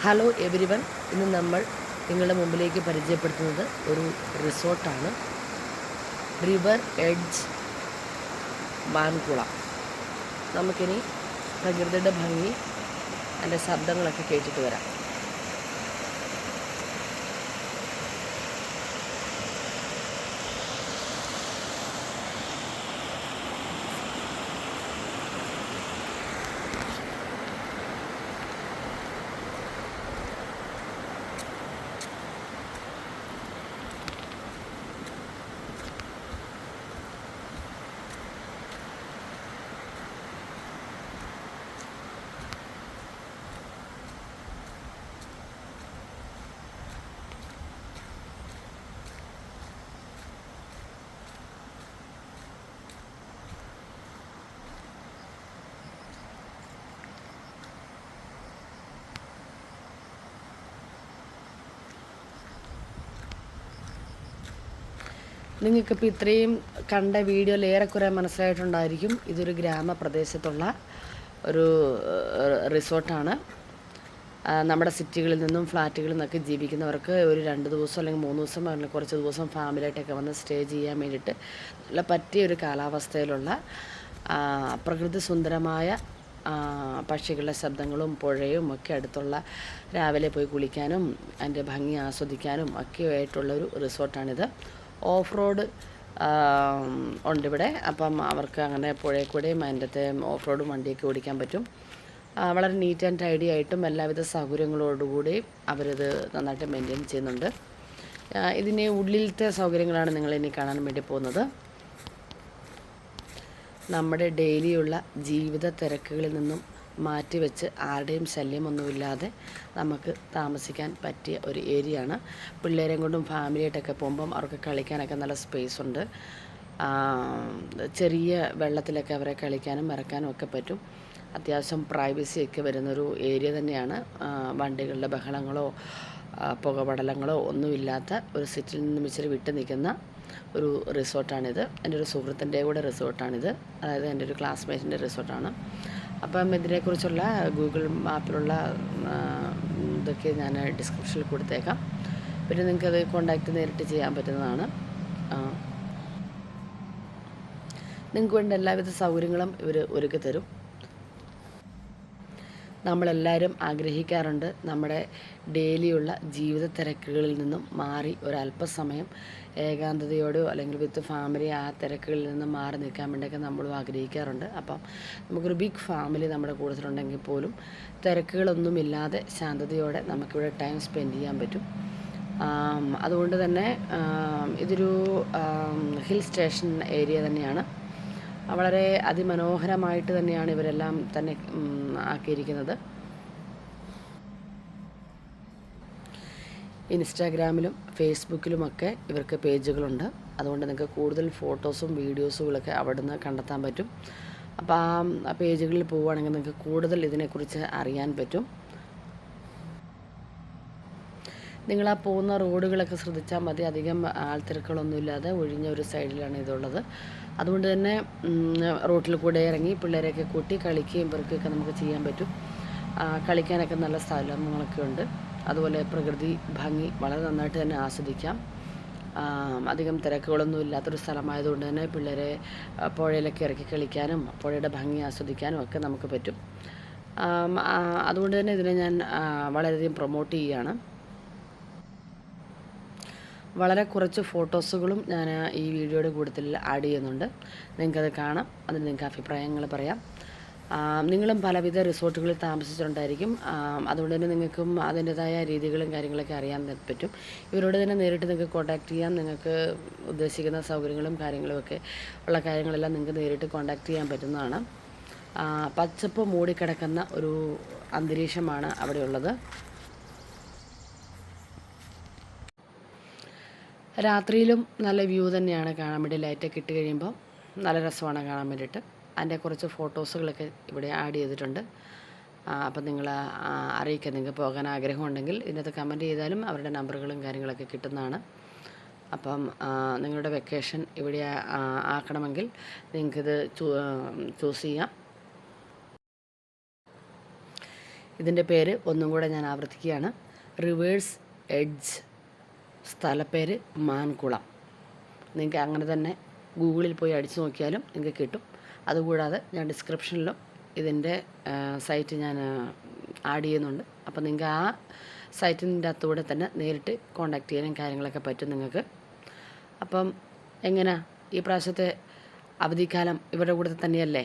Hello everyone, ഇന്ന് നമ്മൾ നിങ്ങളുടെ മുമ്പിലേക്ക് പരിചയപ്പെടുത്തുന്നത് ഒരു റിസോർട്ടാണ്. River edge മാൻകുളം. നമുക്കിനി പ്രകൃതിയുടെ ഭംഗി, അതിൻ്റെ ശബ്ദങ്ങളൊക്കെ കേട്ടിട്ട് വരാം. നിങ്ങൾക്കിപ്പോൾ ഇത്രയും കണ്ട വീഡിയോയിൽ ഏറെക്കുറെ മനസ്സിലായിട്ടുണ്ടായിരിക്കും, ഇതൊരു ഗ്രാമപ്രദേശത്തുള്ള ഒരു റിസോർട്ടാണ്. നമ്മുടെ സിറ്റികളിൽ നിന്നും ഫ്ലാറ്റുകളിൽ നിന്നൊക്കെ ജീവിക്കുന്നവർക്ക് ഒരു 2 ദിവസം അല്ലെങ്കിൽ 3 ദിവസം അല്ലെങ്കിൽ കുറച്ച് ദിവസം ഫാമിലിയായിട്ടൊക്കെ വന്ന് സ്റ്റേ ചെയ്യാൻ വേണ്ടിയിട്ട് നല്ല പറ്റിയൊരു കാലാവസ്ഥയിലുള്ള പ്രകൃതി സുന്ദരമായ പക്ഷികളുടെ ശബ്ദങ്ങളും പുഴയും ഒക്കെ അടുത്തുള്ള രാവിലെ പോയി കുളിക്കാനും അതിൻ്റെ ഭംഗി ആസ്വദിക്കാനും ഒക്കെ ആയിട്ടുള്ളൊരു റിസോർട്ടാണിത്. Off road ഉണ്ടിവിടെ. അപ്പം അവർക്ക് അങ്ങനെ പുഴയിൽ കൂടെയും അതിൻ്റെ ഓഫ് റോഡും വണ്ടിയൊക്കെ ഓടിക്കാൻ പറ്റും. വളരെ നീറ്റ് ആൻഡ് ടൈഡി ആയിട്ടും എല്ലാവിധ സൗകര്യങ്ങളോടുകൂടി അവരിത് നന്നായിട്ട് മെയിൻറ്റെയിൻ ചെയ്യുന്നുണ്ട്. ഇതിൻ്റെ ഉള്ളിലത്തെ സൗകര്യങ്ങളാണ് നിങ്ങളിനി കാണാൻ വേണ്ടി പോകുന്നത്. നമ്മുടെ ഡെയിലിയുള്ള ജീവിത തിരക്കുകളിൽ നിന്നും മാറ്റിവെച്ച് ആരുടെയും ശല്യമൊന്നുമില്ലാതെ നമുക്ക് താമസിക്കാൻ പറ്റിയ ഒരു ഏരിയയാണ്. പിള്ളേരെയും കൊണ്ടും ഫാമിലിയായിട്ടൊക്കെ പോകുമ്പം അവർക്ക് കളിക്കാനൊക്കെ നല്ല സ്പേസ് ഉണ്ട്. ചെറിയ വെള്ളത്തിലൊക്കെ അവരെ കളിക്കാനും ഇറക്കാനും ഒക്കെ പറ്റും. അത്യാവശ്യം പ്രൈവസിയൊക്കെ വരുന്നൊരു ഏരിയ തന്നെയാണ്. വണ്ടികളുടെ ബഹളങ്ങളോ പുകപടലങ്ങളോ ഒന്നുമില്ലാത്ത ഒരു സിറ്റിയിൽ നിന്നും ഇച്ചിരി വിട്ട് നിൽക്കുന്ന ഒരു റിസോർട്ടാണിത്. എൻ്റെ ഒരു സുഹൃത്തിൻ്റെ കൂടെ റിസോർട്ടാണിത്. അതായത് എൻ്റെ ഒരു ക്ലാസ്മേറ്റിൻ്റെ റിസോർട്ടാണ്. അപ്പം ഇതിനെക്കുറിച്ചുള്ള ഗൂഗിൾ മാപ്പിലുള്ള ഇതൊക്കെ ഞാൻ ഡിസ്ക്രിപ്ഷനിൽ കൊടുത്തേക്കാം. പിന്നെ നിങ്ങൾക്കത് കോണ്ടാക്റ്റ് നേരിട്ട് ചെയ്യാൻ പറ്റുന്നതാണ്. നിങ്ങൾക്ക് വേണ്ട എല്ലാവിധ സൗകര്യങ്ങളും ഇവർ ഒരുക്കി തരും. നമ്മളെല്ലാവരും ആഗ്രഹിക്കാറുണ്ട് നമ്മുടെ ഡെയിലിയുള്ള ജീവിത തിരക്കുകളിൽ നിന്നും മാറി ഒരല്പസമയം ഏകാന്തതയോടെയോ അല്ലെങ്കിൽ വിത്ത് ഫാമിലി ആ തിരക്കുകളിൽ നിന്നും മാറി നിൽക്കാൻ വേണ്ടിയൊക്കെ നമ്മളും ആഗ്രഹിക്കാറുണ്ട്. അപ്പം നമുക്കൊരു ബിഗ് ഫാമിലി നമ്മുടെ കൂട്ടത്തിലുണ്ടെങ്കിൽ പോലും തിരക്കുകളൊന്നുമില്ലാതെ ശാന്തതയോടെ നമുക്കിവിടെ ടൈം സ്പെൻഡ് ചെയ്യാൻ പറ്റും. അതുകൊണ്ട് തന്നെ ഇതൊരു ഹിൽ സ്റ്റേഷൻ ഏരിയ തന്നെയാണ്. വളരെ അതിമനോഹരമായിട്ട് തന്നെയാണ് ഇവരെല്ലാം തന്നെ ആക്കിയിരിക്കുന്നത്. ഇൻസ്റ്റാഗ്രാമിലും ഫേസ്ബുക്കിലുമൊക്കെ ഇവർക്ക് പേജുകളുണ്ട്. അതുകൊണ്ട് നിങ്ങൾക്ക് കൂടുതൽ ഫോട്ടോസും വീഡിയോസുകളൊക്കെ അവിടെ നിന്ന് കണ്ടെത്താൻ പറ്റും. അപ്പോൾ ആ പേജുകളിൽ പോവുകയാണെങ്കിൽ നിങ്ങൾക്ക് കൂടുതൽ ഇതിനെക്കുറിച്ച് അറിയാൻ പറ്റും. നിങ്ങൾ ആ പോകുന്ന റോഡുകളൊക്കെ ശ്രദ്ധിച്ചാൽ മതി. അധികം ആൾത്തിരക്കുകളൊന്നുമില്ലാതെ ഒഴിഞ്ഞ ഒരു സൈഡിലാണ് ഇതുള്ളത്. അതുകൊണ്ട് തന്നെ റോട്ടിൽ കൂടെ ഇറങ്ങി പിള്ളേരെയൊക്കെ കൂട്ടി കളിക്കുകയും പെറുക്കുകയൊക്കെ നമുക്ക് ചെയ്യാൻ പറ്റും. കളിക്കാനൊക്കെ നല്ല സ്ഥലങ്ങളൊക്കെ ഉണ്ട്. അതുപോലെ പ്രകൃതി ഭംഗി വളരെ നന്നായിട്ട് തന്നെ ആസ്വദിക്കാം. അധികം തിരക്കുകളൊന്നും ഇല്ലാത്തൊരു സ്ഥലമായതുകൊണ്ട് തന്നെ പിള്ളേരെ പുഴയിലൊക്കെ ഇറക്കി കളിക്കാനും പുഴയുടെ ഭംഗി ആസ്വദിക്കാനും ഒക്കെ നമുക്ക് പറ്റും. അതുകൊണ്ട് തന്നെ ഇതിനെ ഞാൻ വളരെയധികം പ്രൊമോട്ട് ചെയ്യുകയാണ്. വളരെ കുറച്ച് ഫോട്ടോസുകളും ഞാൻ ഈ വീഡിയോയുടെ കൂട്ടത്തിൽ ആഡ് ചെയ്യുന്നുണ്ട്. നിങ്ങൾക്കത് കാണാം. അതിന് നിങ്ങൾക്ക് അഭിപ്രായങ്ങൾ പറയാം. നിങ്ങളും പലവിധ റിസോർട്ടുകളിൽ താമസിച്ചിട്ടുണ്ടായിരിക്കും. അതുകൊണ്ട് തന്നെ നിങ്ങൾക്കും അതിൻ്റെതായ രീതികളും കാര്യങ്ങളൊക്കെ അറിയാൻ പറ്റും. ഇവരോട് തന്നെ നേരിട്ട് നിങ്ങൾക്ക് കോൺടാക്റ്റ് ചെയ്യാം. നിങ്ങൾക്ക് ഉദ്ദേശിക്കുന്ന സൗകര്യങ്ങളും കാര്യങ്ങളുമൊക്കെ ഉള്ള കാര്യങ്ങളെല്ലാം നിങ്ങൾക്ക് നേരിട്ട് കോൺടാക്റ്റ് ചെയ്യാൻ പറ്റുന്നതാണ്. പച്ചപ്പ് മൂടിക്കിടക്കുന്ന ഒരു അന്തരീക്ഷമാണ് അവിടെയുള്ളത്. രാത്രിയിലും നല്ല വ്യൂ തന്നെയാണ് കാണാൻ വേണ്ടി. ലൈറ്റൊക്കെ ഇട്ട് കഴിയുമ്പോൾ നല്ല രസമാണ് കാണാൻ വേണ്ടിയിട്ട്. അതിൻ്റെ കുറച്ച് ഫോട്ടോസുകളൊക്കെ ഇവിടെ ആഡ് ചെയ്തിട്ടുണ്ട്. അപ്പം നിങ്ങൾ അറിയിക്കുക. നിങ്ങൾക്ക് പോകാൻ ആഗ്രഹമുണ്ടെങ്കിൽ ഇതിനകത്ത് കമൻറ്റ് ചെയ്താലും അവരുടെ നമ്പറുകളും കാര്യങ്ങളൊക്കെ കിട്ടുന്നതാണ്. അപ്പം നിങ്ങളുടെ വെക്കേഷൻ ഇവിടെ ആക്കണമെങ്കിൽ നിങ്ങൾക്കിത് ചൂസ് ചെയ്യാം. ഇതിൻ്റെ പേര് ഒന്നും കൂടെ ഞാൻ ആവർത്തിക്കുകയാണ്. Reverse edge. സ്ഥലപ്പേര് മാൻകുളം. നിങ്ങൾക്ക് അങ്ങനെ തന്നെ ഗൂഗിളിൽ പോയി അടിച്ചു നോക്കിയാലും നിങ്ങൾക്ക് കിട്ടും. അതുകൂടാതെ ഞാൻ ഡിസ്ക്രിപ്ഷനിലും ഇതിൻ്റെ സൈറ്റ് ഞാൻ ആഡ് ചെയ്യുന്നുണ്ട്. അപ്പോൾ നിങ്ങൾക്ക് ആ സൈറ്റിൻ്റെ അകത്തൂടെ തന്നെ നേരിട്ട് കോൺടാക്റ്റ് ചെയ്യാനും കാര്യങ്ങളൊക്കെ പറ്റും നിങ്ങൾക്ക്. അപ്പം എങ്ങനെയാ ഈ പ്രാവശ്യത്തെ അവധിക്കാലം ഇവരുടെ കൂടെ തന്നെയല്ലേ?